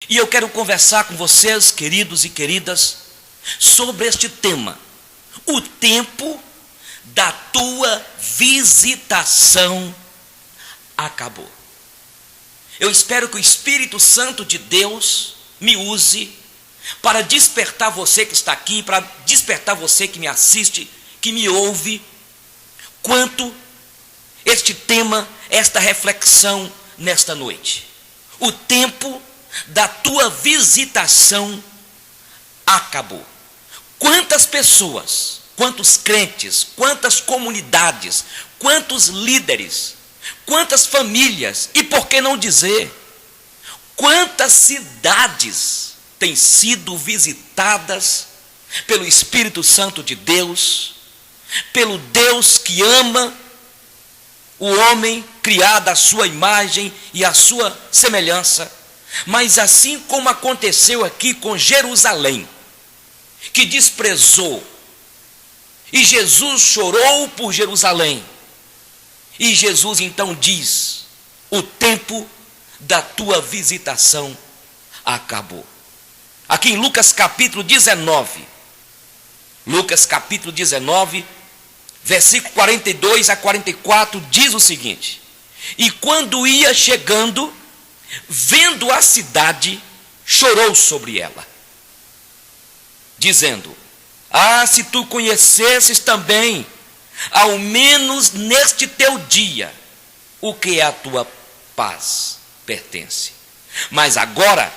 E eu quero conversar com vocês, queridos e queridas, sobre este tema: o tempo da tua visitação acabou. Eu espero que o Espírito Santo de Deus me use para despertar você que está aqui, para despertar você que me assiste, que me ouve, quanto este tema, esta reflexão nesta noite. O tempo da tua visitação acabou. Quantas pessoas, quantos crentes, quantas comunidades, quantos líderes, quantas famílias, e por que não dizer, quantas cidades têm sido visitadas pelo Espírito Santo de Deus, pelo Deus que ama o homem criado à sua imagem e à sua semelhança. Mas assim como aconteceu aqui com Jerusalém, que desprezou, e Jesus chorou por Jerusalém, e Jesus então diz: o tempo da tua visitação acabou. Aqui em Lucas capítulo 19, versículo 42 a 44, diz o seguinte: e quando ia chegando, vendo a cidade, chorou sobre ela, dizendo: se tu conhecesses também, ao menos neste teu dia, o que a tua paz pertence. Mas agora,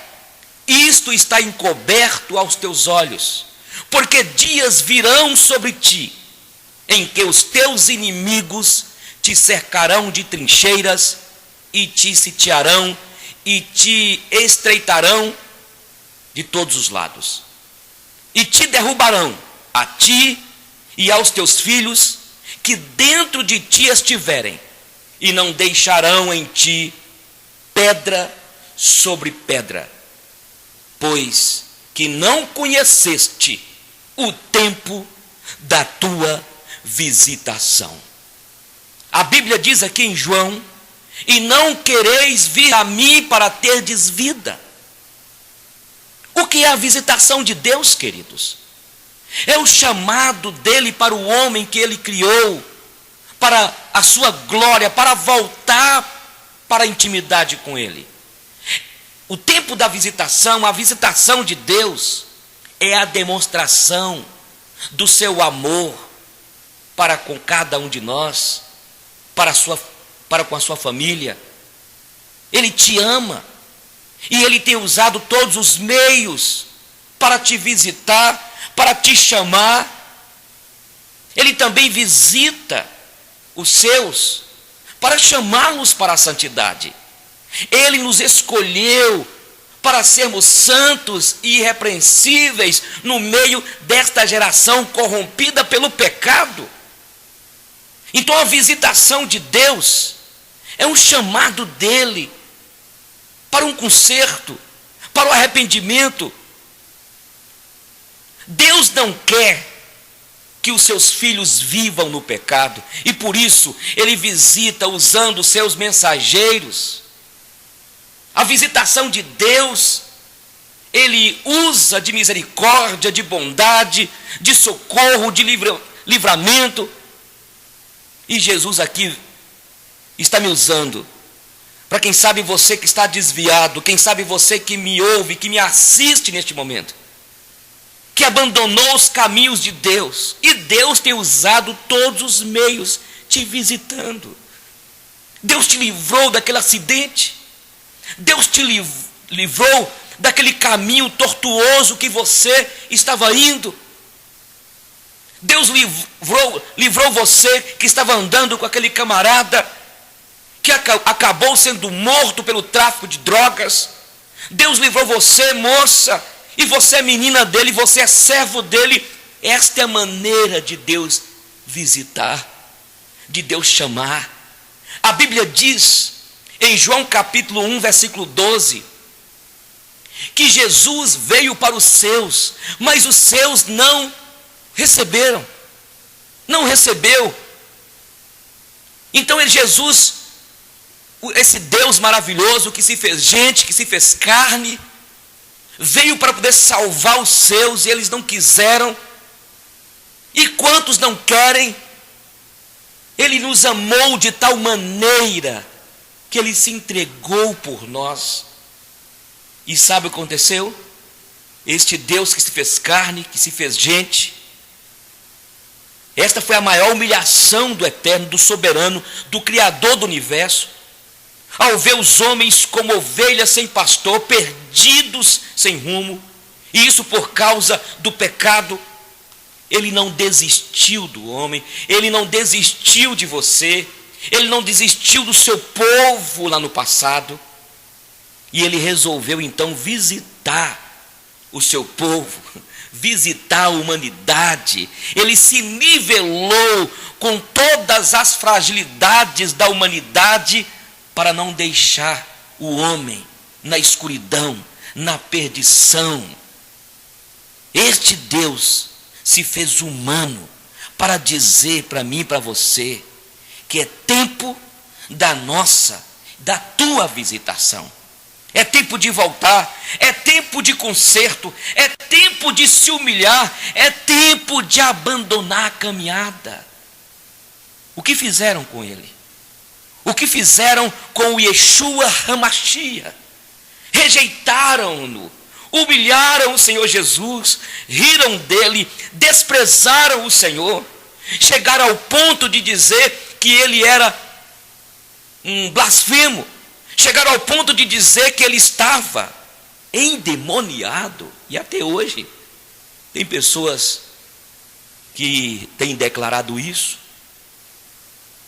isto está encoberto aos teus olhos, porque dias virão sobre ti, em que os teus inimigos te cercarão de trincheiras, e te sitiarão, e te estreitarão de todos os lados, e te derrubarão, a ti e aos teus filhos, que dentro de ti estiverem, e não deixarão em ti pedra sobre pedra, pois que não conheceste o tempo da tua visitação. A Bíblia diz aqui em João: e não quereis vir a mim para terdes vida. O que é a visitação de Deus, queridos? É o chamado dele para o homem que ele criou, para a sua glória, para voltar para a intimidade com ele. O tempo da visitação, a visitação de Deus, é a demonstração do seu amor para com cada um de nós, para com a sua família. Ele te ama, e ele tem usado todos os meios para te visitar, para te chamar. Ele também visita os seus para chamá-los para a santidade. Ele nos escolheu para sermos santos e irrepreensíveis no meio desta geração corrompida pelo pecado. Então a visitação de Deus é um chamado dele para um conserto, para o arrependimento. Deus não quer que os seus filhos vivam no pecado, e por isso ele visita usando os seus mensageiros. A visitação de Deus, ele usa de misericórdia, de bondade, de socorro, de livramento. E Jesus aqui está me usando para, quem sabe, você que está desviado, quem sabe você que me ouve, que me assiste neste momento, que abandonou os caminhos de Deus, e Deus tem usado todos os meios te visitando. Deus te livrou daquele acidente, Deus te livrou daquele caminho tortuoso que você estava indo. Deus livrou você que estava andando com aquele camarada que acabou sendo morto pelo tráfico de drogas. Deus livrou você, moça, e você é menina dele, você é servo dele. Esta é a maneira de Deus visitar, de Deus chamar. A Bíblia diz em João capítulo 1, versículo 12, que Jesus veio para os seus, mas os seus não receberam. Não recebeu. Então Jesus, esse Deus maravilhoso que se fez gente, que se fez carne, veio para poder salvar os seus e eles não quiseram. E quantos não querem? Ele nos amou de tal maneira que ele se entregou por nós. E sabe o que aconteceu? Este Deus que se fez carne, que se fez gente, esta foi a maior humilhação do Eterno, do Soberano, do Criador do universo, ao ver os homens como ovelhas sem pastor, perdidos sem rumo, e isso por causa do pecado. Ele não desistiu do homem, ele não desistiu de você, ele não desistiu do seu povo lá no passado, e ele resolveu então visitar o seu povo, visitar a humanidade. Ele se nivelou com todas as fragilidades da humanidade para não deixar o homem na escuridão, na perdição. Este Deus se fez humano para dizer para mim e para você que é tempo da tua visitação. É tempo de voltar, é tempo de conserto, é tempo de se humilhar, é tempo de abandonar a caminhada. O que fizeram com ele? O que fizeram com o Yeshua HaMashiach? Rejeitaram-no, humilharam o Senhor Jesus, riram dele, desprezaram o Senhor, chegaram ao ponto de dizer que ele era um blasfemo, chegaram ao ponto de dizer que ele estava endemoniado. E até hoje tem pessoas que têm declarado isso.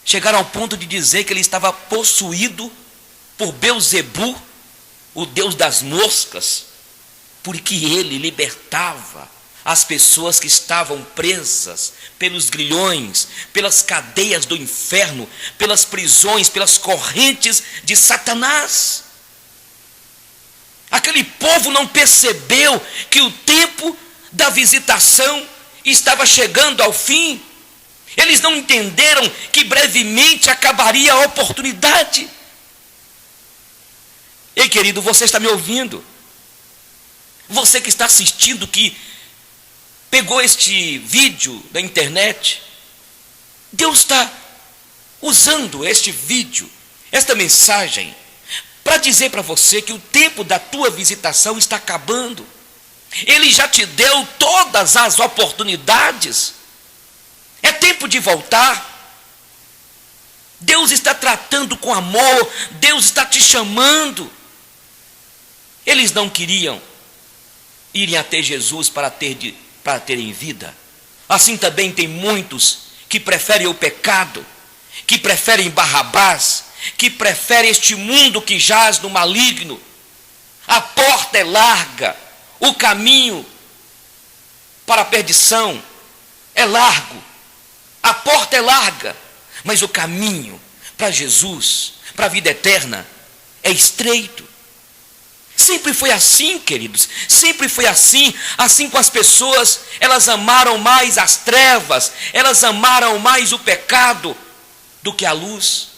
Chegaram ao ponto de dizer que ele estava possuído por Belzebu, o deus das moscas, porque ele libertava as pessoas que estavam presas pelos grilhões, pelas cadeias do inferno, pelas prisões, pelas correntes de Satanás. Aquele povo não percebeu que o tempo da visitação estava chegando ao fim. Eles não entenderam que brevemente acabaria a oportunidade. Ei, querido, você está me ouvindo? Você que está assistindo, que pegou este vídeo da internet, Deus está usando este vídeo, esta mensagem, para dizer para você que o tempo da tua visitação está acabando. Ele já te deu todas as oportunidades. É tempo de voltar. Deus está tratando com amor, Deus está te chamando. Eles não queriam irem até Jesus para terem vida. Assim também tem muitos que preferem o pecado, que preferem Barrabás, que preferem este mundo que jaz no maligno. A porta é larga, o caminho para a perdição é largo, a porta é larga, mas o caminho para Jesus, para a vida eterna, é estreito. Sempre foi assim, queridos, sempre foi assim com as pessoas. Elas amaram mais as trevas, elas amaram mais o pecado do que a luz.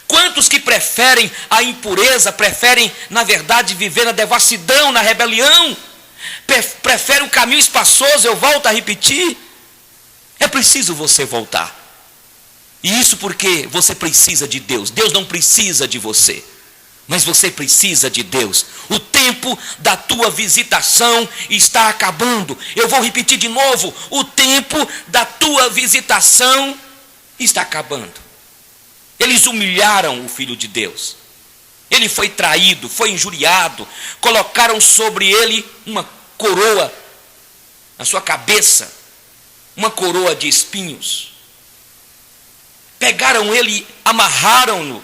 Quantos que preferem a impureza, preferem, na verdade, viver na devassidão, na rebelião, preferem o caminho espaçoso? Eu volto a repetir, é preciso você voltar. E isso porque você precisa de Deus. Deus não precisa de você, mas você precisa de Deus. O tempo da tua visitação está acabando. Eu vou repetir de novo: o tempo da tua visitação está acabando. Eles humilharam o Filho de Deus. Ele foi traído, foi injuriado. Colocaram sobre ele uma coroa na sua cabeça, uma coroa de espinhos. Pegaram ele, amarraram-no,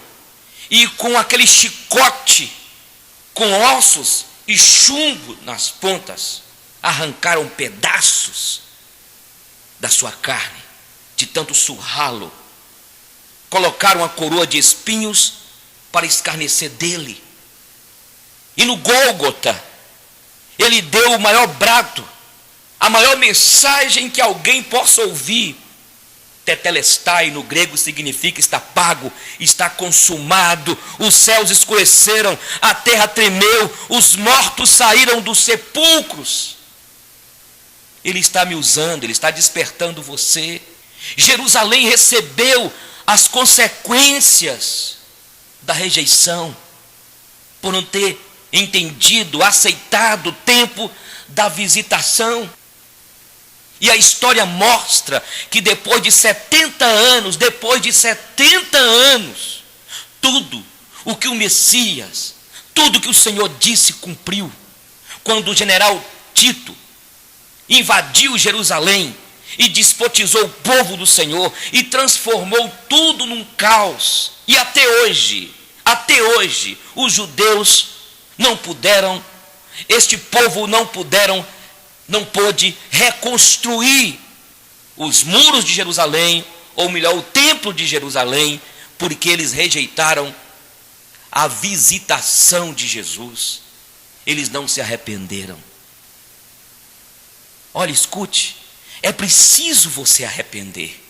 e com aquele chicote, com ossos e chumbo nas pontas, arrancaram pedaços da sua carne, de tanto surrá-lo. Colocaram a coroa de espinhos para escarnecer dele. E no Gólgota, ele deu o maior brado, a maior mensagem que alguém possa ouvir. Tetelestai no grego significa está pago, está consumado. Os céus escureceram, a terra tremeu, os mortos saíram dos sepulcros. Ele está me usando, Ele está despertando você. Jerusalém recebeu as consequências da rejeição, por não ter entendido, aceitado o tempo da visitação. E a história mostra que depois de 70 anos, tudo o que o Messias, tudo que o Senhor disse cumpriu. Quando o general Tito invadiu Jerusalém e despotizou o povo do Senhor e transformou tudo num caos. E até hoje, os judeus não puderam, este povo não pôde reconstruir os muros de Jerusalém, ou melhor, o templo de Jerusalém, porque eles rejeitaram a visitação de Jesus. Eles não se arrependeram. Olha, escute, é preciso você arrepender.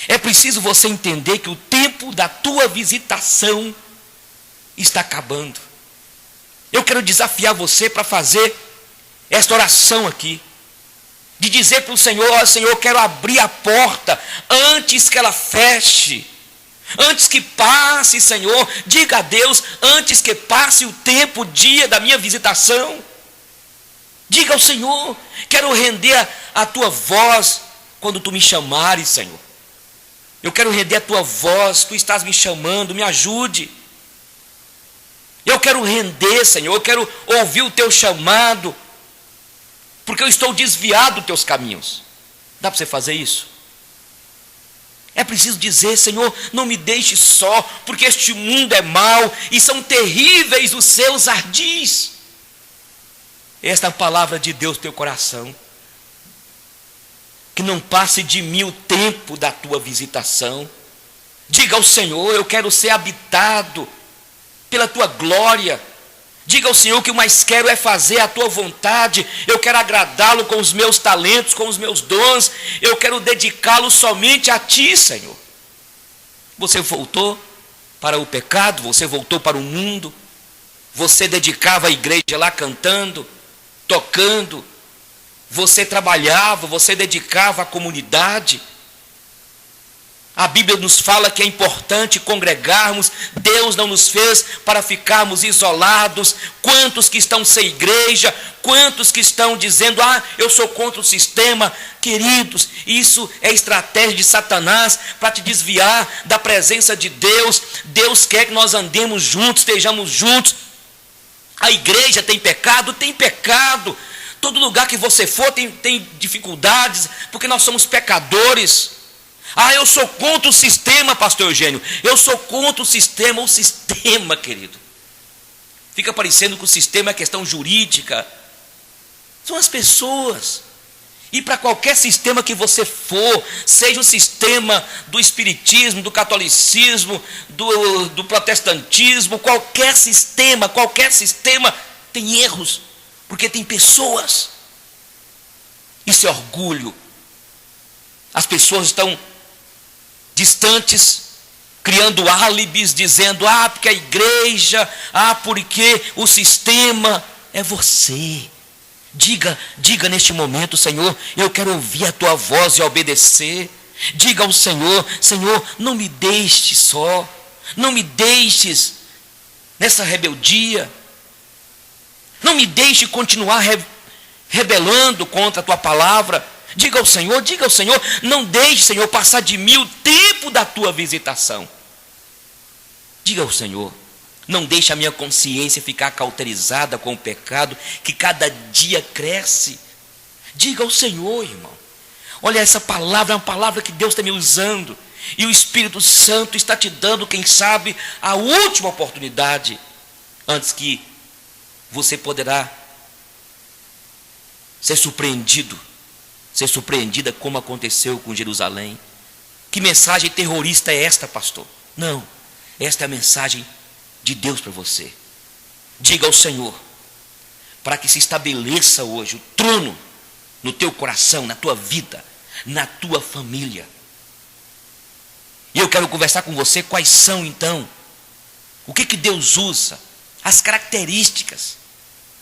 É preciso você entender que o tempo da tua visitação está acabando. Eu quero desafiar você para fazer esta oração aqui, de dizer para o Senhor: ó Senhor, eu quero abrir a porta antes que ela feche, antes que passe, Senhor, diga a Deus, antes que passe o tempo, o dia da minha visitação. Diga ao Senhor: quero render a tua voz quando tu me chamares, Senhor. Eu quero render a tua voz, tu estás me chamando, me ajude. Eu quero render, Senhor, eu quero ouvir o teu chamado, porque eu estou desviado dos teus caminhos. Dá para você fazer isso? É preciso dizer: Senhor, não me deixe só, porque este mundo é mau e são terríveis os seus ardis. Esta é a palavra de Deus no teu coração. Que não passe de mim o tempo da tua visitação. Diga ao Senhor: eu quero ser habitado pela tua glória. Diga ao Senhor que o mais quero é fazer a tua vontade. Eu quero agradá-lo com os meus talentos, com os meus dons. Eu quero dedicá-lo somente a ti, Senhor. Você voltou para o pecado, você voltou para o mundo. Você dedicava a igreja lá cantando, tocando. Você trabalhava, você dedicava à comunidade. A Bíblia nos fala que é importante congregarmos. Deus não nos fez para ficarmos isolados. Quantos que estão sem igreja, quantos que estão dizendo: ah, eu sou contra o sistema. Queridos, isso é estratégia de Satanás para te desviar da presença de Deus. Deus quer que nós andemos juntos, estejamos juntos. A igreja tem pecado? Tem pecado. Todo lugar que você for tem dificuldades, porque nós somos pecadores. Ah, eu sou contra o sistema, pastor Eugênio. Eu sou contra o sistema. O sistema, querido, fica parecendo que o sistema é questão jurídica. São as pessoas. E para qualquer sistema que você for, seja o sistema do espiritismo, do catolicismo, do protestantismo, qualquer sistema tem erros, porque tem pessoas. Isso é orgulho. As pessoas estão distantes, criando álibis, dizendo: ah, porque a igreja, ah, porque o sistema. É você. Diga neste momento: Senhor, eu quero ouvir a tua voz e obedecer. Diga ao Senhor: Senhor, não me deixes só, não me deixes nessa rebeldia, não me deixe continuar rebelando contra a tua palavra. Diga ao Senhor: não deixe, Senhor, passar de mim o tempo da tua visitação. Diga ao Senhor: não deixe a minha consciência ficar cauterizada com o pecado que cada dia cresce. Diga ao Senhor, irmão. Olha, essa palavra é uma palavra que Deus está me usando, e o Espírito Santo está te dando, quem sabe, a última oportunidade, antes que você poderá ser surpreendida como aconteceu com Jerusalém. Que mensagem terrorista é esta, pastor? Não, esta é a mensagem de Deus para você. Diga ao Senhor, para que se estabeleça hoje o trono no teu coração, na tua vida, na tua família. E eu quero conversar com você quais são então, o que Deus usa, as características,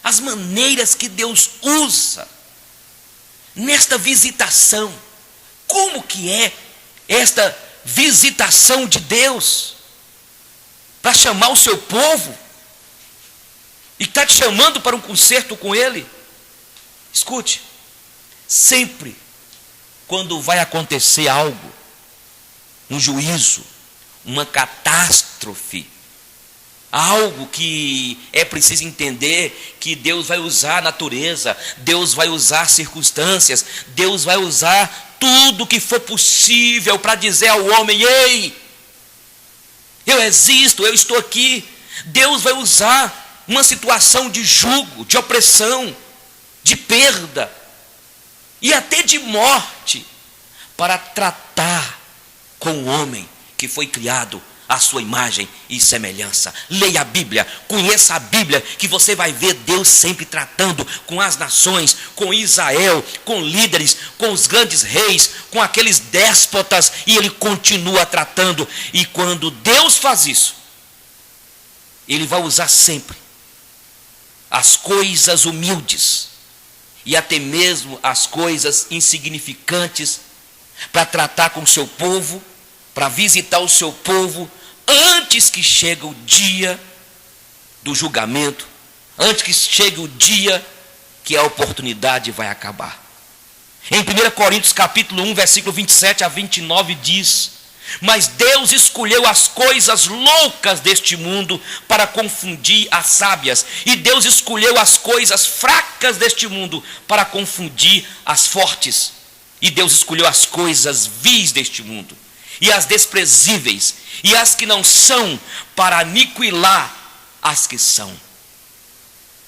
as maneiras que Deus usa nesta visitação. Como que é esta visitação de Deus para chamar o seu povo e está te chamando para um concerto com Ele? Escute, sempre quando vai acontecer algo, um juízo, uma catástrofe, algo que é preciso entender que Deus vai usar a natureza, Deus vai usar circunstâncias, Deus vai usar tudo que for possível para dizer ao homem: ei, eu existo, eu estou aqui. Deus vai usar uma situação de jugo, de opressão, de perda e até de morte para tratar com o homem que foi criado à sua imagem e semelhança. Leia a Bíblia, conheça a Bíblia, que você vai ver Deus sempre tratando com as nações, com Israel, com líderes, com os grandes reis, com aqueles déspotas, e Ele continua tratando. E quando Deus faz isso, Ele vai usar sempre as coisas humildes e até mesmo as coisas insignificantes para tratar com o seu povo, para visitar o seu povo, antes que chegue o dia do julgamento, antes que chegue o dia que a oportunidade vai acabar. Em 1 Coríntios capítulo 1, versículo 27 a 29 diz: mas Deus escolheu as coisas loucas deste mundo para confundir as sábias, e Deus escolheu as coisas fracas deste mundo para confundir as fortes, e Deus escolheu as coisas vis deste mundo e as desprezíveis, e as que não são, para aniquilar as que são,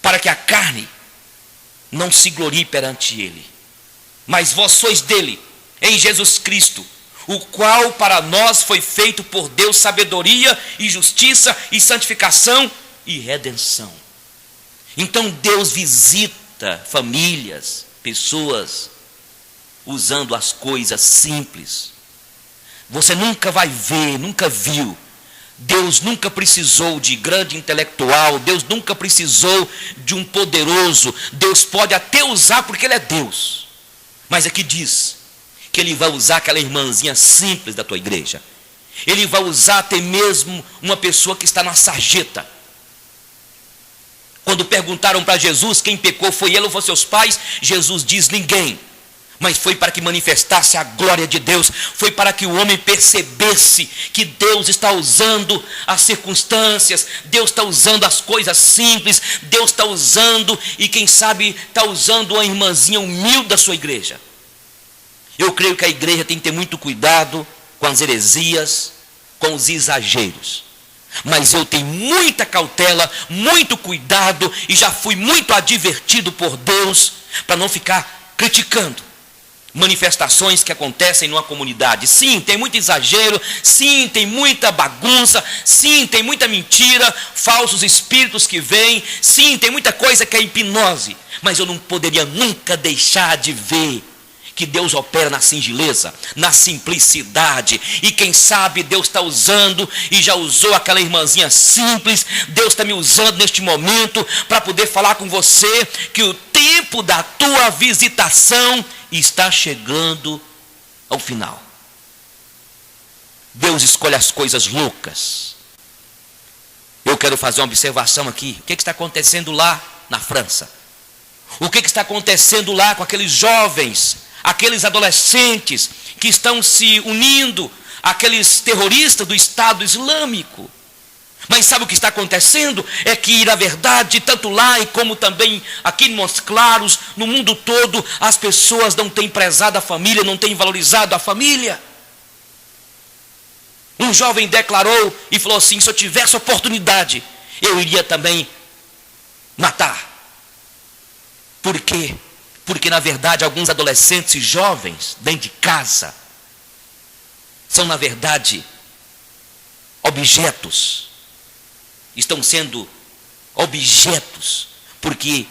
para que a carne não se glorie perante Ele. Mas vós sois dele, em Jesus Cristo, o qual para nós foi feito por Deus sabedoria e justiça e santificação e redenção. Então Deus visita famílias, pessoas, usando as coisas simples. Você nunca vai ver, nunca viu. Deus nunca precisou de grande intelectual, Deus nunca precisou de um poderoso. Deus pode até usar porque Ele é Deus. Mas aqui diz que Ele vai usar aquela irmãzinha simples da tua igreja. Ele vai usar até mesmo uma pessoa que está na sarjeta. Quando perguntaram para Jesus quem pecou, foi ele ou foram seus pais, Jesus diz: ninguém. Mas foi para que manifestasse a glória de Deus, foi para que o homem percebesse que Deus está usando as circunstâncias, Deus está usando as coisas simples, Deus está usando, e quem sabe está usando uma irmãzinha humilde da sua igreja. Eu creio que a igreja tem que ter muito cuidado com as heresias, com os exageros. Mas eu tenho muita cautela, muito cuidado, e já fui muito advertido por Deus para não ficar criticando manifestações que acontecem numa comunidade. Sim, tem muito exagero, sim, tem muita bagunça, sim, tem muita mentira, falsos espíritos que vêm, sim, tem muita coisa que é hipnose, mas eu não poderia nunca deixar de ver que Deus opera na singeleza, na simplicidade, e quem sabe Deus está usando, e já usou aquela irmãzinha simples. Deus está me usando neste momento para poder falar com você que o tempo da tua visitação está chegando ao final. Deus escolhe as coisas loucas. Eu quero fazer uma observação aqui. O que está acontecendo lá na França? O que está acontecendo lá com aqueles jovens, aqueles adolescentes que estão se unindo, aqueles terroristas do Estado Islâmico? Mas sabe o que está acontecendo? É que, na verdade, tanto lá e como também aqui em Montes Claros, no mundo todo, as pessoas não têm prezado a família, não têm valorizado a família. Um jovem declarou e falou assim: se eu tivesse oportunidade, eu iria também matar. Por quê? Porque, na verdade, alguns adolescentes e jovens dentro de casa são, na verdade, objetos. Estão sendo objetos, porque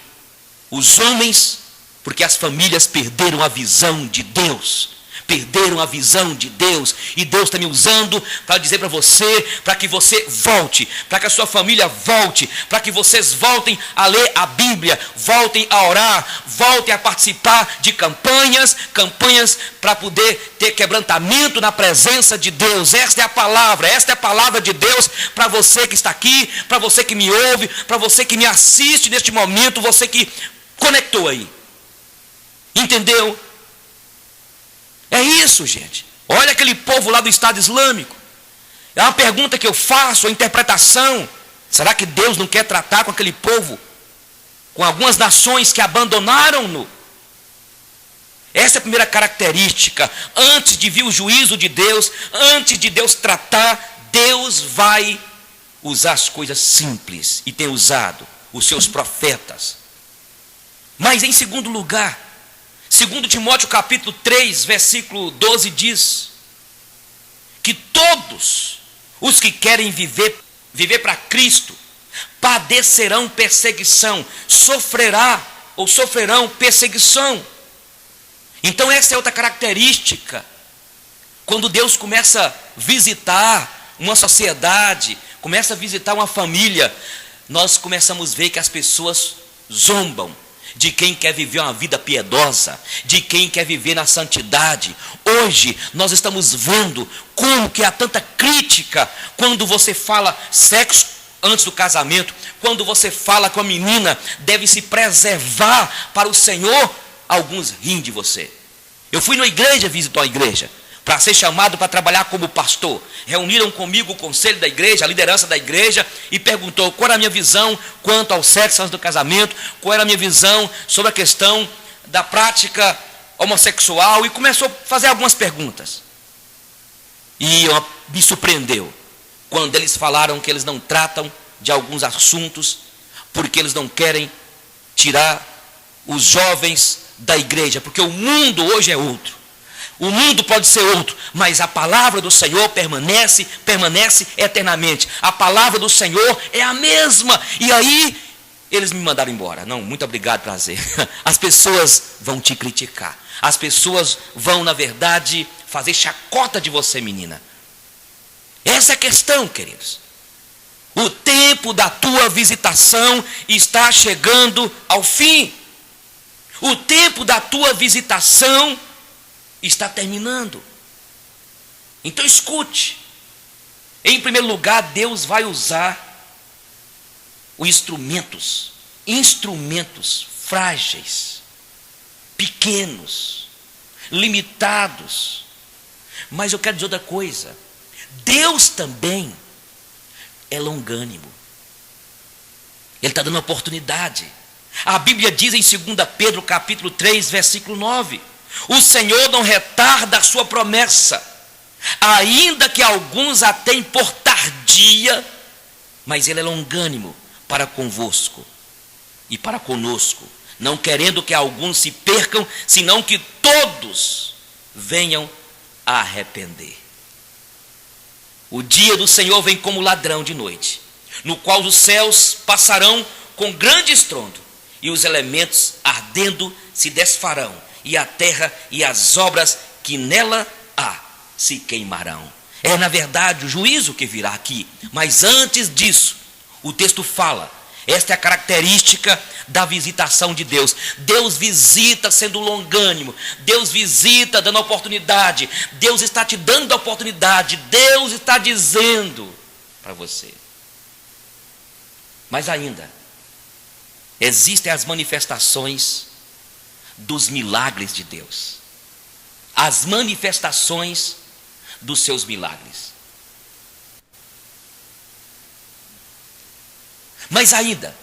os homens, porque as famílias perderam a visão de Deus, perderam a visão de Deus, e Deus está me usando para dizer para você, para que você volte, para que a sua família volte, para que vocês voltem a ler a Bíblia, voltem a orar, voltem a participar de campanhas para poder ter quebrantamento na presença de Deus. Esta é a palavra de Deus para você que está aqui, para você que me ouve, para você que me assiste neste momento, você que conectou aí. Entendeu? É isso, gente. Olha aquele povo lá do Estado Islâmico. É uma pergunta que eu faço, a interpretação. Será que Deus não quer tratar com aquele povo? Com algumas nações que abandonaram-no? Essa é a primeira característica. Antes de vir o juízo de Deus, antes de Deus tratar, Deus vai usar as coisas simples. E tem usado os seus profetas. Mas em segundo lugar, 2 Timóteo capítulo 3, versículo 12 diz que todos os que querem viver para Cristo padecerão perseguição, sofrerão perseguição. Então essa é outra característica. Quando Deus começa a visitar uma sociedade, começa a visitar uma família, nós começamos a ver que as pessoas zombam de quem quer viver uma vida piedosa, de quem quer viver na santidade. Hoje nós estamos vendo como que há tanta crítica quando você fala sexo antes do casamento, quando você fala que a menina deve se preservar para o Senhor, alguns riem de você. Eu fui na igreja, visitou a igreja, para ser chamado para trabalhar como pastor. Reuniram comigo o conselho da igreja, a liderança da igreja, e perguntou qual era a minha visão quanto ao sexo antes do casamento, qual era a minha visão sobre a questão da prática homossexual, e começou a fazer algumas perguntas. E me surpreendeu quando eles falaram que eles não tratam de alguns assuntos, porque eles não querem tirar os jovens da igreja, porque o mundo hoje é outro. O mundo pode ser outro, mas a palavra do Senhor permanece eternamente. A palavra do Senhor é a mesma. E aí, eles me mandaram embora. Não, muito obrigado, prazer. As pessoas vão te criticar. As pessoas vão, na verdade, fazer chacota de você, menina. Essa é a questão, queridos. O tempo da tua visitação está chegando ao fim. O tempo da tua visitação está terminando. Então escute. Em primeiro lugar, Deus vai usar os instrumentos frágeis, pequenos, limitados. Mas eu quero dizer outra coisa. Deus também é longânimo. Ele está dando oportunidade. A Bíblia diz em 2 Pedro capítulo 3, versículo 9: o Senhor não retarda a sua promessa, ainda que alguns a tenham por tardia, mas Ele é longânimo para convosco e para conosco, não querendo que alguns se percam, senão que todos venham a arrepender. O dia do Senhor vem como ladrão de noite, no qual os céus passarão com grande estrondo, e os elementos ardendo se desfarão, e a terra e as obras que nela há se queimarão. É na verdade o juízo que virá aqui. Mas antes disso, o texto fala, esta é a característica da visitação de Deus. Deus visita sendo longânimo. Deus visita dando oportunidade. Deus está te dando a oportunidade. Deus está dizendo para você. Mas ainda, existem as manifestações dos milagres de Deus, as manifestações dos seus milagres. Mas ainda,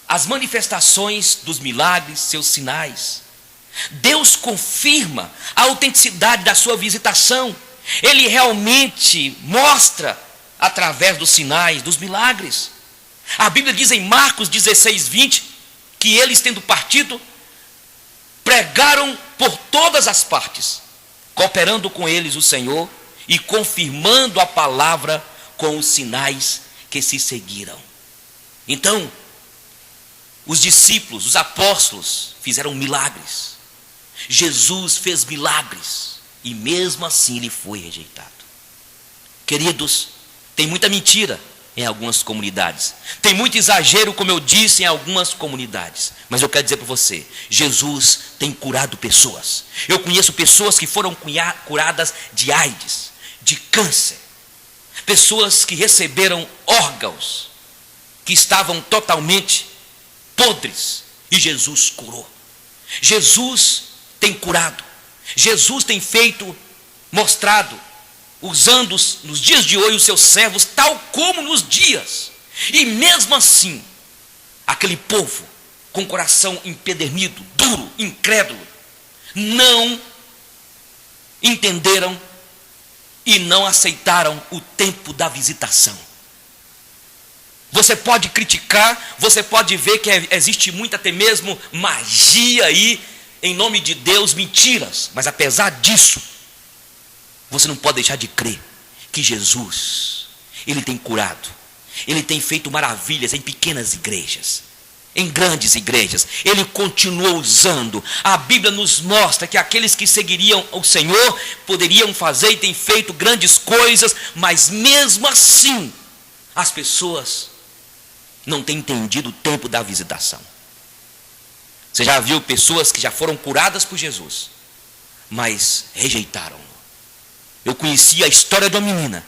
as manifestações dos milagres, seus sinais, Deus confirma a autenticidade da sua visitação. Ele realmente mostra através dos sinais, dos milagres. A Bíblia diz em Marcos 16, 20, que eles, tendo partido, pregaram por todas as partes, cooperando com eles o Senhor e confirmando a palavra com os sinais que se seguiram. Então, os discípulos, os apóstolos, fizeram milagres. Jesus fez milagres e mesmo assim ele foi rejeitado. Queridos, tem muita mentira em algumas comunidades, tem muito exagero, como eu disse, em algumas comunidades, mas eu quero dizer para você, Jesus tem curado pessoas. Eu conheço pessoas que foram curadas de AIDS, de câncer, pessoas que receberam órgãos que estavam totalmente podres e Jesus curou. Jesus tem curado, Jesus tem mostrado, usando nos dias de hoje os seus servos, tal como nos dias. E mesmo assim, aquele povo com o coração empedernido, duro, incrédulo, não entenderam e não aceitaram o tempo da visitação. Você pode criticar, você pode ver que existe muita até mesmo magia aí, em nome de Deus, mentiras. Mas apesar disso, você não pode deixar de crer que Jesus, Ele tem curado, Ele tem feito maravilhas em pequenas igrejas, em grandes igrejas, Ele continua usando. A Bíblia nos mostra que aqueles que seguiriam o Senhor poderiam fazer e têm feito grandes coisas, mas mesmo assim, as pessoas não têm entendido o tempo da visitação. Você já viu pessoas que já foram curadas por Jesus, mas rejeitaram-no. Eu conheci a história de uma menina,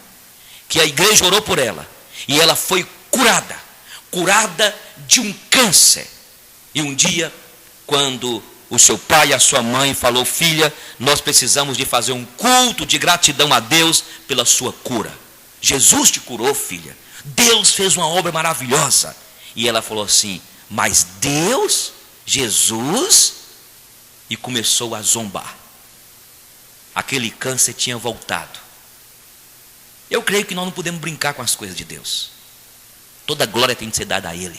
que a igreja orou por ela, e ela foi curada de um câncer. E um dia, quando o seu pai e a sua mãe falou: filha, nós precisamos de fazer um culto de gratidão a Deus pela sua cura. Jesus te curou, filha. Deus fez uma obra maravilhosa. E ela falou assim: mas Deus, Jesus, e começou a zombar. Aquele câncer tinha voltado. Eu creio que nós não podemos brincar com as coisas de Deus. Toda glória tem que ser dada a Ele.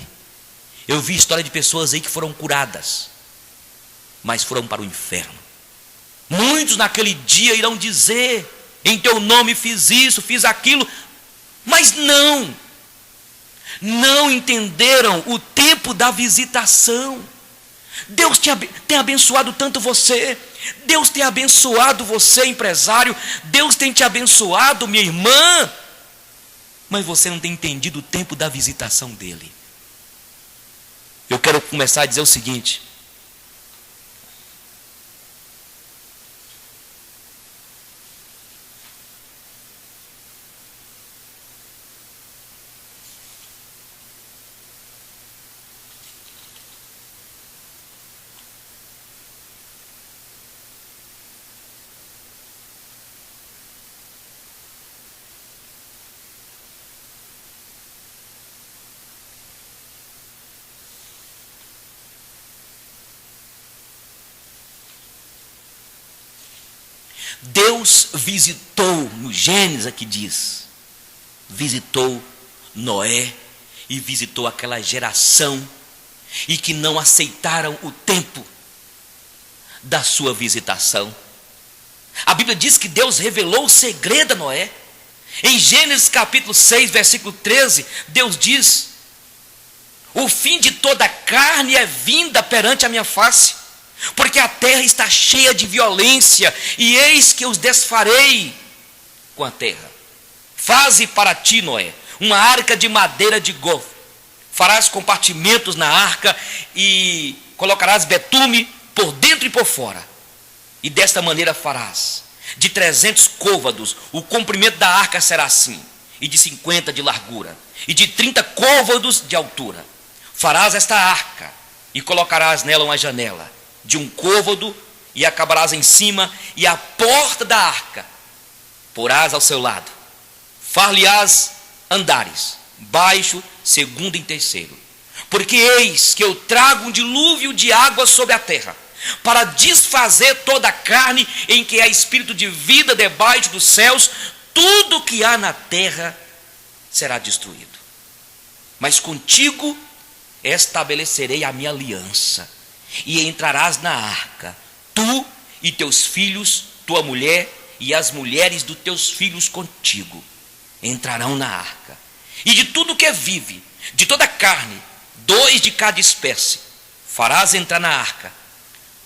Eu vi história de pessoas aí que foram curadas, mas foram para o inferno. Muitos naquele dia irão dizer: em teu nome fiz isso, fiz aquilo, mas não entenderam o tempo da visitação. Deus tem abençoado tanto você, Deus tem abençoado você, empresário, Deus tem te abençoado, minha irmã, mas você não tem entendido o tempo da visitação dele. Eu quero começar a dizer o seguinte: Deus visitou, no Gênesis aqui diz, visitou Noé e visitou aquela geração, e que não aceitaram o tempo da sua visitação. A Bíblia diz que Deus revelou o segredo a Noé. Em Gênesis capítulo 6, versículo 13, Deus diz: o fim de toda carne é vinda perante a minha face, porque a terra está cheia de violência, e eis que os desfarei com a terra. Faze para ti, Noé, uma arca de madeira de gofre. Farás compartimentos na arca e colocarás betume por dentro e por fora. E desta maneira farás. De 300 côvados, o comprimento da arca será assim, e de 50 de largura, e de 30 côvados de altura. Farás esta arca e colocarás nela uma janela de um côvado, e acabarás em cima, e a porta da arca porás ao seu lado. Far-lhe-ás andares, baixo, segundo e terceiro. Porque eis que eu trago um dilúvio de água sobre a terra, para desfazer toda a carne, em que há espírito de vida debaixo dos céus. Tudo que há na terra será destruído. Mas contigo estabelecerei a minha aliança, e entrarás na arca, tu e teus filhos, tua mulher e as mulheres dos teus filhos contigo entrarão na arca. E de tudo que vive, de toda carne, 2 de cada espécie, farás entrar na arca,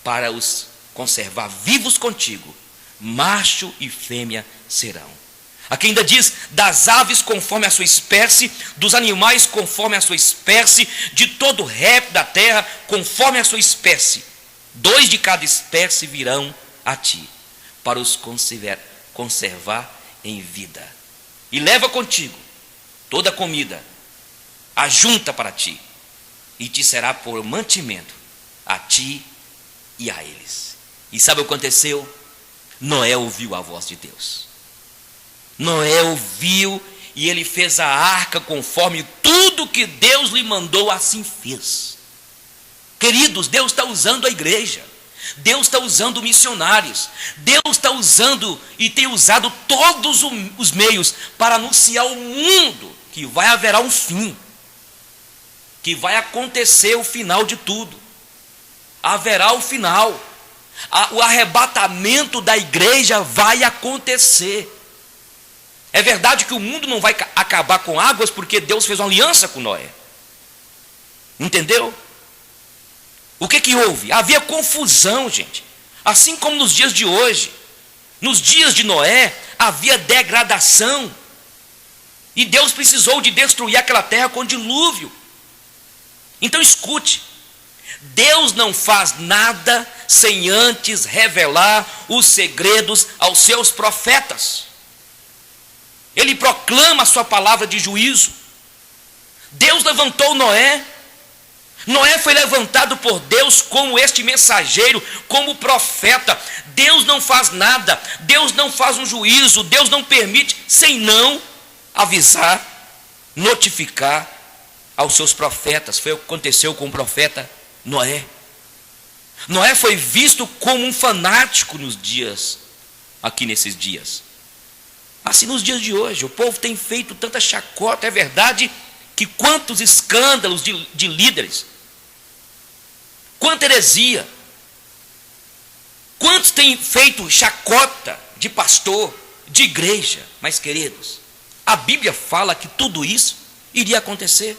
para os conservar vivos contigo, macho e fêmea serão. Aqui ainda diz: das aves conforme a sua espécie, dos animais conforme a sua espécie, de todo réptil da terra conforme a sua espécie. 2 de cada espécie virão a ti, para os conservar em vida. E leva contigo toda a comida, ajunta para ti, e te será por mantimento a ti e a eles. E sabe o que aconteceu? Noé ouviu a voz de Deus. Noé ouviu e ele fez a arca conforme tudo que Deus lhe mandou, assim fez. Queridos, Deus está usando a igreja, Deus está usando missionários, Deus está usando e tem usado todos os meios para anunciar ao mundo que haverá um fim, que vai acontecer o final de tudo. Haverá o final, o arrebatamento da igreja vai acontecer. É verdade que o mundo não vai acabar com águas, porque Deus fez uma aliança com Noé. Entendeu? O que houve? Havia confusão, gente. Assim como nos dias de hoje. Nos dias de Noé, havia degradação. E Deus precisou de destruir aquela terra com dilúvio. Então escute. Deus não faz nada sem antes revelar os segredos aos seus profetas. Ele proclama a sua palavra de juízo. Deus levantou Noé. Noé foi levantado por Deus como este mensageiro, como profeta. Deus não faz nada, Deus não faz um juízo, Deus não permite sem não avisar, notificar aos seus profetas. Foi o que aconteceu com o profeta Noé. Noé foi visto como um fanático aqui nesses dias. Assim nos dias de hoje, o povo tem feito tanta chacota. É verdade que quantos escândalos de líderes, quanta heresia, quantos têm feito chacota de pastor, de igreja. Mas queridos, a Bíblia fala que tudo isso iria acontecer.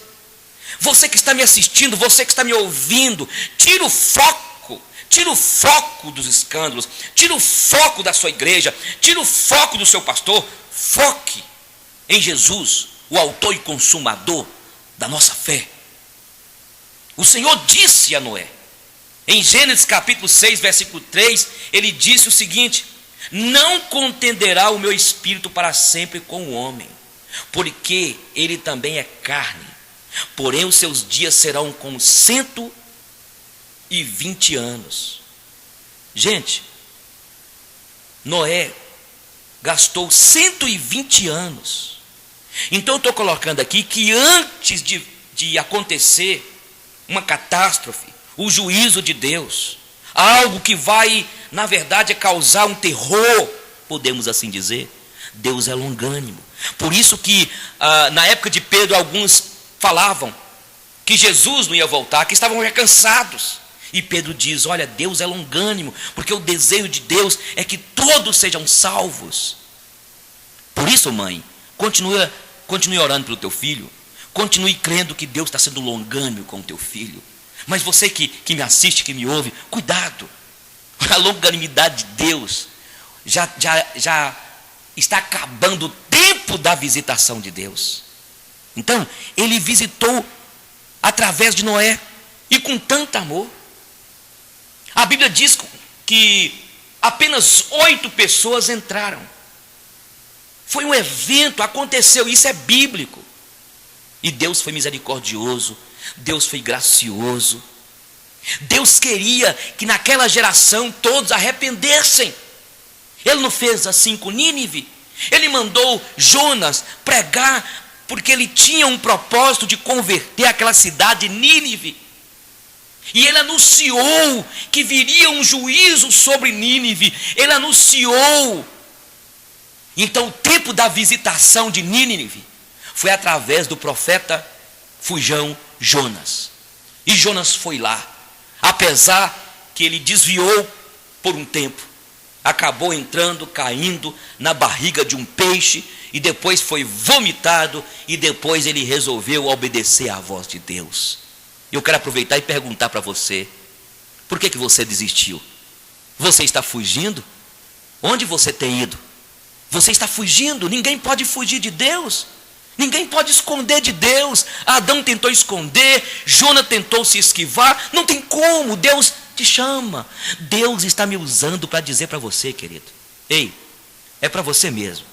Você que está me assistindo, você que está me ouvindo, tira o foco dos escândalos, tira o foco da sua igreja, tira o foco do seu pastor. Foque em Jesus, o autor e consumador da nossa fé. O Senhor disse a Noé, em Gênesis capítulo 6, versículo 3, ele disse o seguinte: não contenderá o meu espírito para sempre com o homem, porque ele também é carne, porém os seus dias serão como 120 anos. Gente, Noé gastou 120 anos. Então eu estou colocando aqui que antes de acontecer uma catástrofe, o juízo de Deus, algo que vai, na verdade, causar um terror, podemos assim dizer, Deus é longânimo. Por isso que na época de Pedro, alguns falavam que Jesus não ia voltar, que estavam já cansados. E Pedro diz: olha, Deus é longânimo, porque o desejo de Deus é que todos sejam salvos. Por isso, mãe, continue orando pelo teu filho, continue crendo que Deus está sendo longânimo com o teu filho. Mas você que me assiste, que me ouve, cuidado, a longanimidade de Deus já está acabando o tempo da visitação de Deus. Então, ele visitou através de Noé, e com tanto amor. A Bíblia diz que apenas 8 pessoas entraram. Foi um evento, aconteceu, isso é bíblico. E Deus foi misericordioso, Deus foi gracioso. Deus queria que naquela geração todos arrependessem. Ele não fez assim com Nínive. Ele mandou Jonas pregar, porque ele tinha um propósito de converter aquela cidade, Nínive. E ele anunciou que viria um juízo sobre Nínive. Ele anunciou. Então o tempo da visitação de Nínive foi através do profeta fujão Jonas. E Jonas foi lá. Apesar que ele desviou por um tempo, acabou entrando, caindo na barriga de um peixe, e depois foi vomitado, e depois ele resolveu obedecer à voz de Deus. Eu quero aproveitar e perguntar para você: por que você desistiu? Você está fugindo? Onde você tem ido? Você está fugindo. Ninguém pode fugir de Deus. Ninguém pode esconder de Deus. Adão tentou esconder, Jonas tentou se esquivar. Não tem como. Deus te chama. Deus está me usando para dizer para você, querido. Ei, é para você mesmo.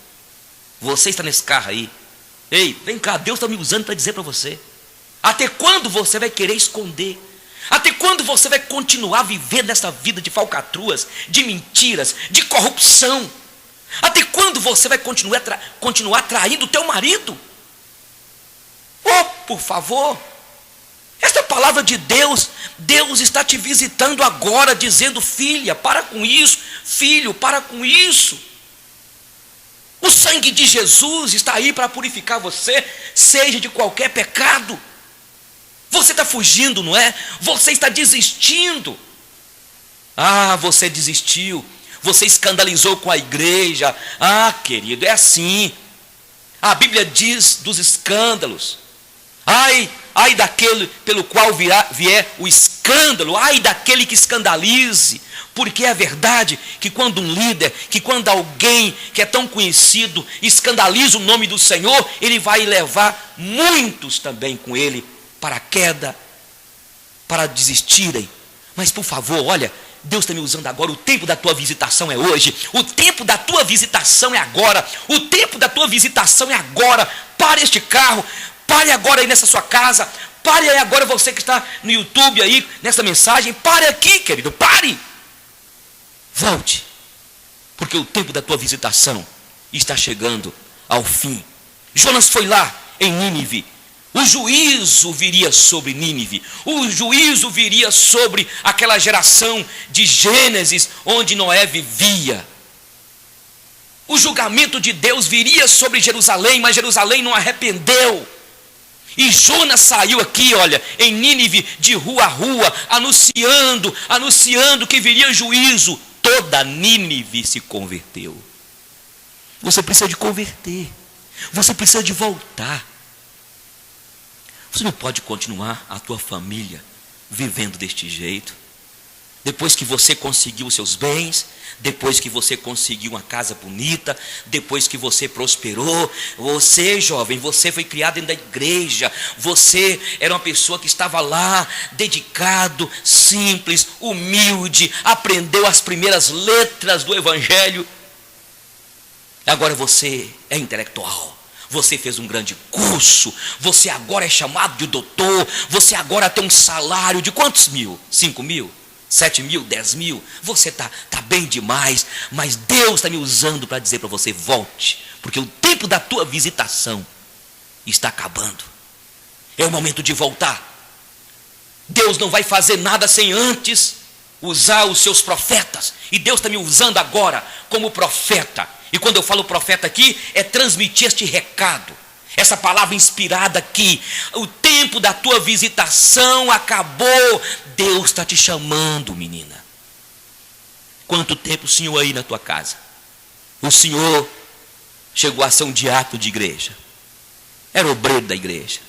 Você está nesse carro aí. Ei, vem cá, Deus está me usando para dizer para você. Até quando você vai querer esconder? Até quando você vai continuar vivendo essa vida de falcatruas, de mentiras, de corrupção? Até quando você vai continuar traindo o teu marido? Oh, por favor. Esta é a palavra de Deus. Deus está te visitando agora, dizendo: filha, para com isso. Filho, para com isso. O sangue de Jesus está aí para purificar você, seja de qualquer pecado. Você está fugindo, não é? Você está desistindo. Ah, você desistiu. Você escandalizou com a igreja. Ah, querido, é assim. A Bíblia diz dos escândalos. Ai daquele pelo qual vier o escândalo. Ai daquele que escandalize. Porque é verdade que quando um líder, que quando alguém que é tão conhecido escandaliza o nome do Senhor, ele vai levar muitos também com ele para a queda, para desistirem. Mas por favor, olha, Deus está me usando agora. O tempo da tua visitação é hoje. O tempo da tua visitação é agora. O tempo da tua visitação é agora. Pare este carro. Pare agora aí nessa sua casa. Pare aí agora, você que está no YouTube aí, nessa mensagem. Pare aqui, querido, pare. Volte. Porque o tempo da tua visitação está chegando ao fim. Jonas foi lá em Nínive. O juízo viria sobre Nínive. O juízo viria sobre aquela geração de Gênesis, onde Noé vivia. O julgamento de Deus viria sobre Jerusalém, mas Jerusalém não arrependeu. E Jonas saiu aqui, olha, em Nínive, de rua a rua, anunciando que viria juízo. Toda Nínive se converteu. Você precisa de converter. Você precisa de voltar. Você não pode continuar a tua família vivendo deste jeito. Depois que você conseguiu os seus bens, depois que você conseguiu uma casa bonita, depois que você prosperou, você, jovem, você foi criado dentro da igreja, você era uma pessoa que estava lá, dedicado, simples, humilde, aprendeu as primeiras letras do Evangelho. Agora você é intelectual. Você fez um grande curso, você agora é chamado de doutor, você agora tem um salário de quantos mil? 5 mil? 7 mil? 10 mil? Você está bem demais, mas Deus está me usando para dizer para você: volte, porque o tempo da tua visitação está acabando. É o momento de voltar. Deus não vai fazer nada sem antes usar os seus profetas, e Deus está me usando agora como profeta. E quando eu falo profeta aqui, é transmitir este recado, essa palavra inspirada aqui. O tempo da tua visitação acabou. Deus está te chamando, menina. Quanto tempo o Senhor aí na tua casa? O Senhor chegou a ser um diácono de igreja, era obreiro da igreja.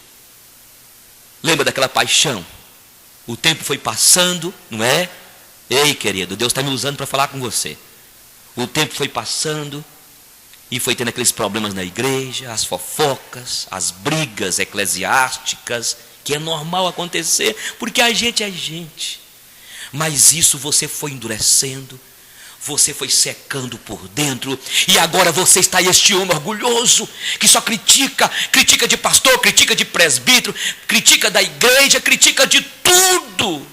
Lembra daquela paixão? O tempo foi passando, não é? Ei, querido, Deus está me usando para falar com você. O tempo foi passando e foi tendo aqueles problemas na igreja, as fofocas, as brigas eclesiásticas, que é normal acontecer, porque a gente é gente. Mas isso você foi endurecendo, você foi secando por dentro, e agora você está aí, este homem orgulhoso, que só critica de pastor, critica de presbítero, critica da igreja, critica de tudo.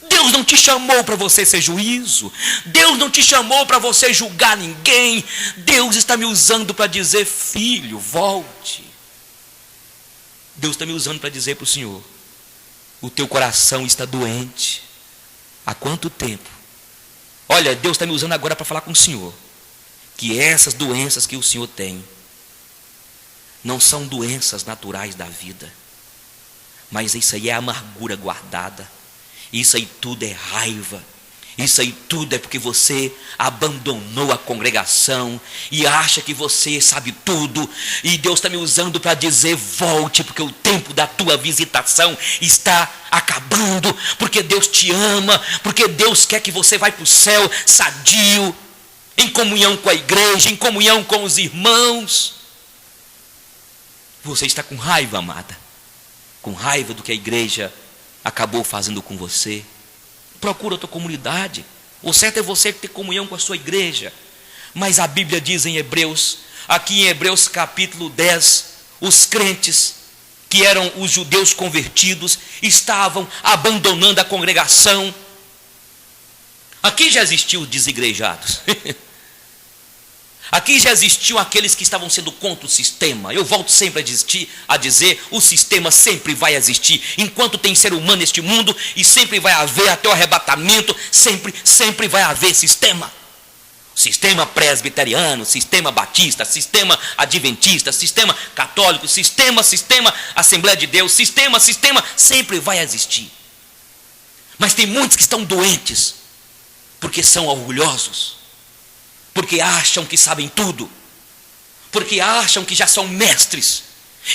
Deus não te chamou para você ser juízo. Deus não te chamou para você julgar ninguém. Deus está me usando para dizer: filho, volte. Deus está me usando para dizer para o Senhor: o teu coração está doente. Há quanto tempo? Olha, Deus está me usando agora para falar com o Senhor que essas doenças que o Senhor tem não são doenças naturais da vida, mas isso aí é amargura guardada. Isso aí tudo é raiva. Isso aí tudo é porque você abandonou a congregação e acha que você sabe tudo, e Deus está me usando para dizer: volte, porque o tempo da tua visitação está acabando, porque Deus te ama, porque Deus quer que você vá para o céu sadio, em comunhão com a igreja, em comunhão com os irmãos. Você está com raiva, amada, com raiva do que a igreja acabou fazendo com você. Procura a tua comunidade. O certo é você ter comunhão com a sua igreja. Mas a Bíblia diz em Hebreus, aqui em Hebreus capítulo 10, os crentes, que eram os judeus convertidos, estavam abandonando a congregação. Aqui já existiam os desigrejados. Aqui já existiam aqueles que estavam sendo contra o sistema. Eu volto sempre a dizer, o sistema sempre vai existir. Enquanto tem ser humano neste mundo, e sempre vai haver até o arrebatamento, sempre vai haver sistema. Sistema presbiteriano, sistema batista, sistema adventista, sistema católico, sistema Assembleia de Deus, sistema, sempre vai existir. Mas tem muitos que estão doentes, porque são orgulhosos, porque acham que sabem tudo, porque acham que já são mestres,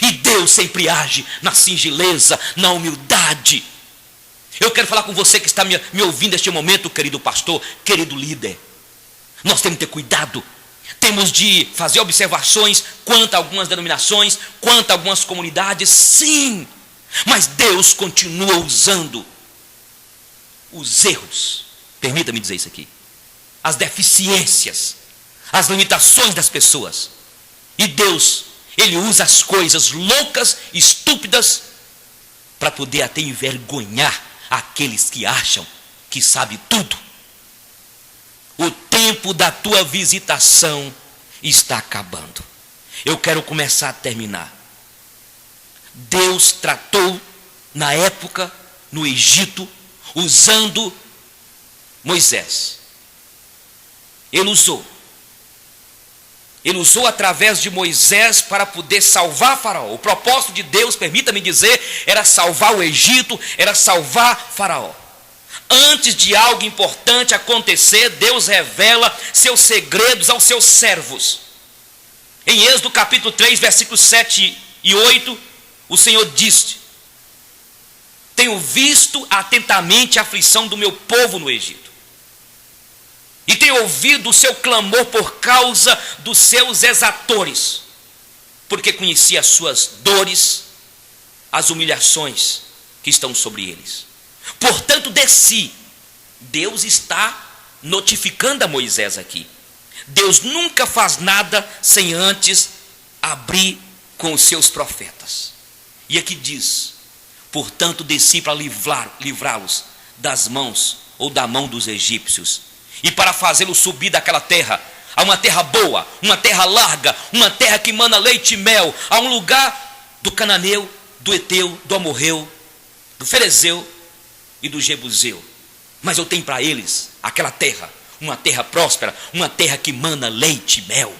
e Deus sempre age na singeleza, na humildade. Eu quero falar com você que está me ouvindo neste momento, querido pastor, querido líder. Nós temos que ter cuidado, temos de fazer observações quanto a algumas denominações, quanto a algumas comunidades, sim, mas Deus continua usando os erros, permita-me dizer isso aqui, as deficiências, as limitações das pessoas. E Deus, Ele usa as coisas loucas, estúpidas, para poder até envergonhar aqueles que acham que sabe tudo. O tempo da tua visitação está acabando. Eu quero começar a terminar. Deus tratou na época, no Egito, usando Moisés. Ele usou através de Moisés para poder salvar Faraó. O propósito de Deus, permita-me dizer, era salvar o Egito, era salvar Faraó. Antes de algo importante acontecer, Deus revela seus segredos aos seus servos. Em Êxodo capítulo 3, versículos 7 e 8, o Senhor disse: tenho visto atentamente a aflição do meu povo no Egito, e tenho ouvido o seu clamor por causa dos seus exatores, porque conheci as suas dores, as humilhações que estão sobre eles. Portanto, desci. Deus está notificando a Moisés aqui. Deus nunca faz nada sem antes abrir com os seus profetas. E aqui diz: portanto, desci para livrá-los das mãos ou da mão dos egípcios, e para fazê-los subir daquela terra, a uma terra boa, uma terra larga, uma terra que mana leite e mel, a um lugar do cananeu, do eteu, do amorreu, do ferezeu e do jebuseu. Mas eu tenho para eles aquela terra, uma terra próspera, uma terra que mana leite e mel.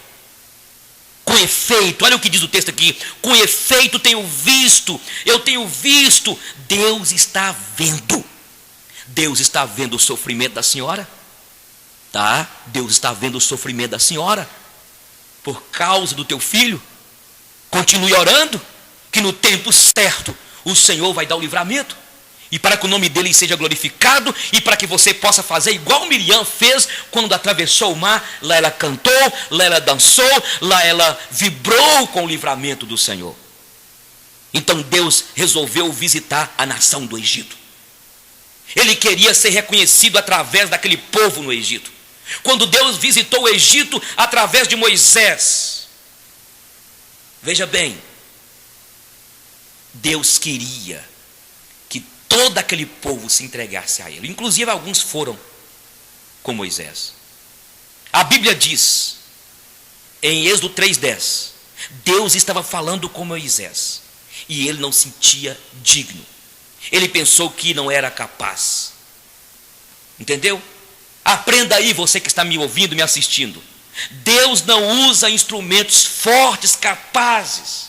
Com efeito, olha o que diz o texto aqui: com efeito eu tenho visto. Deus está vendo. Deus está vendo o sofrimento da senhora, tá? Deus está vendo o sofrimento da senhora por causa do teu filho. Continue orando, que no tempo certo o Senhor vai dar o livramento, e para que o nome dele seja glorificado, e para que você possa fazer igual Miriam fez quando atravessou o mar. Lá ela cantou, lá ela dançou, lá ela vibrou com o livramento do Senhor. Então Deus resolveu visitar a nação do Egito. Ele queria ser reconhecido através daquele povo no Egito. Quando Deus visitou o Egito através de Moisés, veja bem, Deus queria que todo aquele povo se entregasse a ele. Inclusive alguns foram com Moisés. A Bíblia diz, em Êxodo 3:10, Deus estava falando com Moisés, e ele não se sentia digno. Ele pensou que não era capaz. Entendeu? Aprenda aí, você que está me ouvindo, me assistindo. Deus não usa instrumentos fortes, capazes.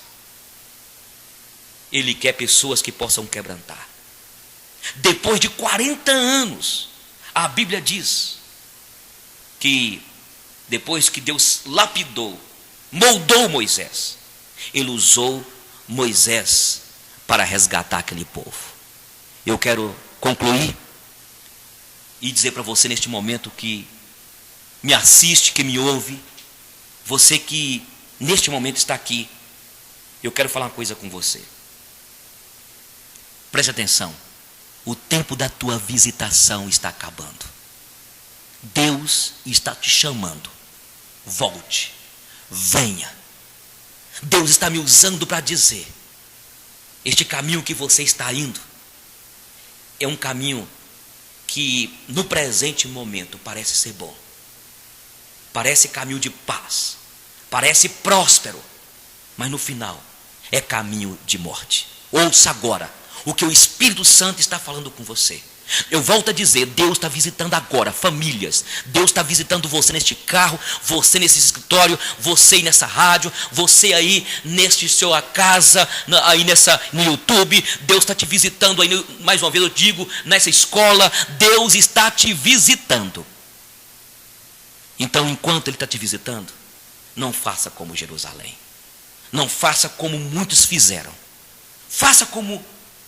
Ele quer pessoas que possam quebrantar. Depois de 40 anos, A Bíblia diz que depois que Deus lapidou, moldou Moisés, ele usou Moisés para resgatar aquele povo. Eu quero concluir e dizer para você neste momento que me assiste, que me ouve, você que neste momento está aqui, eu quero falar uma coisa com você. Preste atenção, o tempo da tua visitação está acabando. Deus está te chamando. Volte, venha. Deus está me usando para dizer: este caminho que você está indo é um caminho que no presente momento parece ser bom, parece caminho de paz, parece próspero, mas no final é caminho de morte. Ouça agora o que o Espírito Santo está falando com você. Eu volto a dizer, Deus está visitando agora famílias. Deus está visitando você neste carro, você nesse escritório, você aí nessa rádio, você aí neste sua casa, aí no YouTube. Deus está te visitando aí, mais uma vez eu digo, nessa escola. Deus está te visitando. Então, enquanto Ele está te visitando, não faça como Jerusalém. Não faça como muitos fizeram. Faça como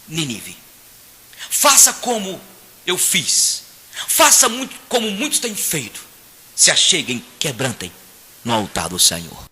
Nínive. Faça como eu fiz. Faça muito como muitos têm feito. Se acheguem, quebrantem no altar do Senhor.